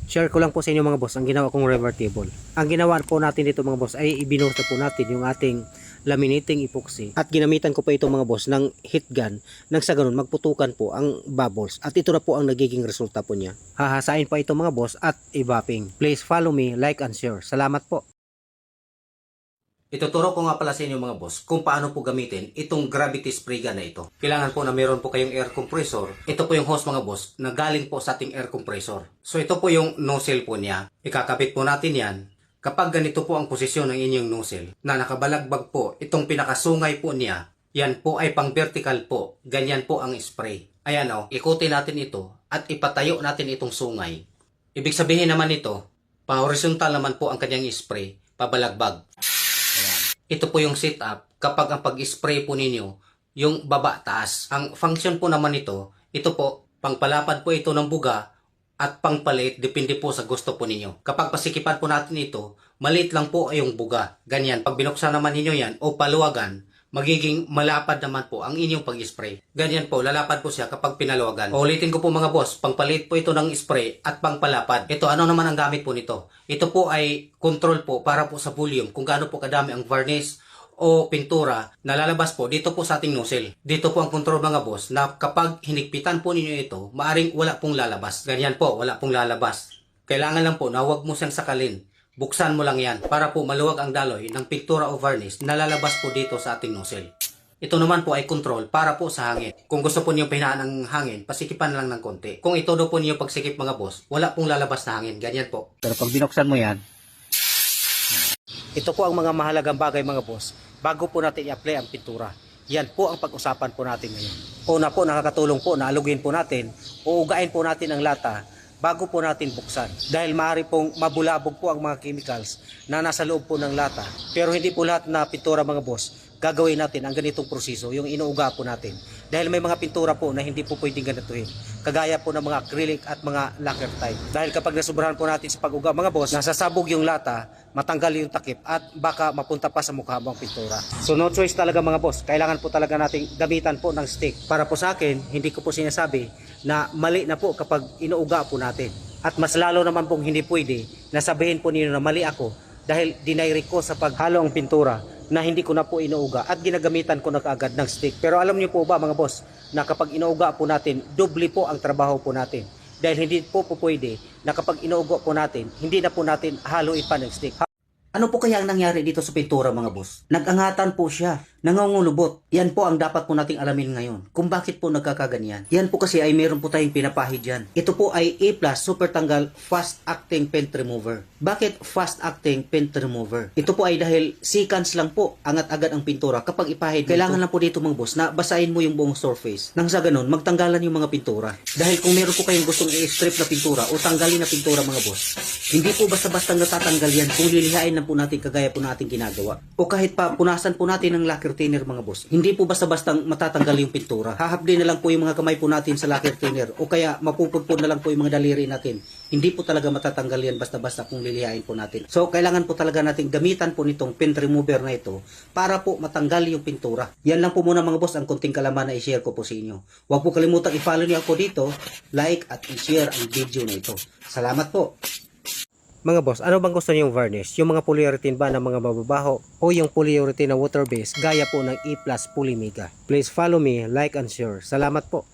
Share ko lang po sa inyo mga boss ang ginawa kong revertible. Ang ginawa po natin dito mga boss ay ibinuhos na po natin yung ating laminating epoxy at ginamitan ko pa ito mga boss ng heat gun nang sa ganun magputukan po ang bubbles at ito na po ang nagiging resulta po niya. Hahasain pa ito mga boss at i-wrapping. Please follow me, like and share. Salamat po. Ituturo ko nga pala sa inyo mga boss kung paano po gamitin itong gravity spray gun na ito. Kailangan po na meron po kayong air compressor. Ito po yung hose mga boss na galing po sa ating air compressor. So ito po yung nozzle po niya. Ikakabit po natin yan. Kapag ganito po ang posisyon ng inyong nozzle na nakabalagbag po itong pinakasungay po niya, yan po ay pang vertical po. Ganyan po ang spray. Ayan o, ikutin natin ito at ipatayo natin itong sungay. Ibig sabihin naman ito, pa-horizontal naman po ang kanyang spray, pabalagbag. Ito po yung setup kapag ang pag-spray po ninyo, yung baba-taas. Ang function po naman ito po, pangpalapad po ito ng buga at pangpalit, depende po sa gusto po ninyo. Kapag pasikipan po natin ito, maliit lang po ay yung buga. Ganyan, pag binuksan naman ninyo yan o paluwagan, magiging malapad naman po ang inyong pag-spray. Ganyan po, lalapad po siya kapag pinaluwagan. Ulitin ko po mga boss, pangpalit po ito ng spray at pangpalapad. Ito, ano naman ang gamit po nito? Ito po ay control po para po sa volume, kung gaano po kadami ang varnish o pintura na lalabas po dito po sa ating nozzle. Dito po ang control mga boss na kapag hinigpitan po ninyo ito, maaring wala pong lalabas. Ganyan po, wala pong lalabas. Kailangan lang po na huwag mo siyang sakalin. Buksan mo lang yan para po maluwag ang daloy ng pintura o varnish na lalabas po dito sa ating nozzle. Ito naman po ay control para po sa hangin. Kung gusto po niyo pahinaan ng hangin, pasikipan lang ng konti. Kung ito do po niyo pagsikip mga boss, wala pong lalabas na hangin. Ganyan po. Pero pag binuksan mo yan, ito po ang mga mahalagang bagay mga boss bago po natin i-apply ang pintura. Yan po ang pag-usapan po natin ngayon. Una po, nakakatulong po na alugin po natin o ugain po natin ang lata bago po natin buksan. Dahil maaari pong mabulabog po ang mga chemicals na nasa loob po ng lata. Pero hindi po lahat na pintura mga boss gagawin natin ang ganitong proseso, yung inuuga po natin. Dahil may mga pintura po na hindi po pwedeng ganituhin. Kagaya po ng mga acrylic at mga lacquer type. Dahil kapag nasubrahan po natin sa pag-uga mga boss, nasasabog yung lata, matanggal yung takip at baka mapunta pa sa mukha mo ang pintura. So no choice talaga mga boss. Kailangan po talaga nating gamitan po ng stick. Para po sa akin, hindi ko po sinasabi na mali na po kapag inuuga po natin. At mas lalo naman pong hindi pwede na sabihin po ninyo na mali ako dahil dinayri ko sa paghalo ang pintura na hindi ko na po inuuga at ginagamitan ko na kaagad ng stick. Pero alam niyo po ba mga boss na kapag inuuga po natin, doble po ang trabaho po natin. Dahil hindi po pwede na kapag inuuga po natin, hindi na po natin haluin pa ng stick. Ano po kaya ang nangyari dito sa pintura mga boss? Nag-angatan po siya, nangungulubot. Yan po ang dapat po nating alamin ngayon. Kung bakit po nagkakaganyan. Yan po kasi ay meron po tayong pinapahid dyan. Ito po ay A+ Super Tanggal Fast Acting Paint Remover. Bakit Fast Acting Paint Remover? Ito po ay dahil seconds lang po angat agad ang pintura kapag ipahid. Kailangan lang po dito mga boss na basahin mo yung buong surface. Nang sa ganun, magtanggalan yung mga pintura. Dahil kung meron po kayong gustong i-strip na pintura o tanggalin na pintura mga boss, hindi po basta-basta natatanggal yan kung lilihain na po natin kagaya po natin ginagawa. O kahit pa punasan po natin ng lacquer thinner mga boss. Hindi po basta-bastang matatanggal yung pintura. Hahapdi na lang po yung mga kamay po natin sa lacquer thinner o kaya mapupudpud na lang po yung mga daliri natin. Hindi po talaga matatanggal yan basta-basta kung lilihain po natin. So kailangan po talaga natin gamitan po nitong paint remover na ito para po matanggal yung pintura. Yan lang po muna mga boss ang konting kalaman na i-share ko po sa inyo. Huwag po kalimutang i-follow niyo ako dito, like at i-share ang video na ito. Salamat po. Mga boss, ano bang gusto niyong varnish? Yung mga polyurethane ba ng mga mababaho o yung polyurethane na water-based gaya po ng E+ Polymega? Please follow me, like and share. Salamat po.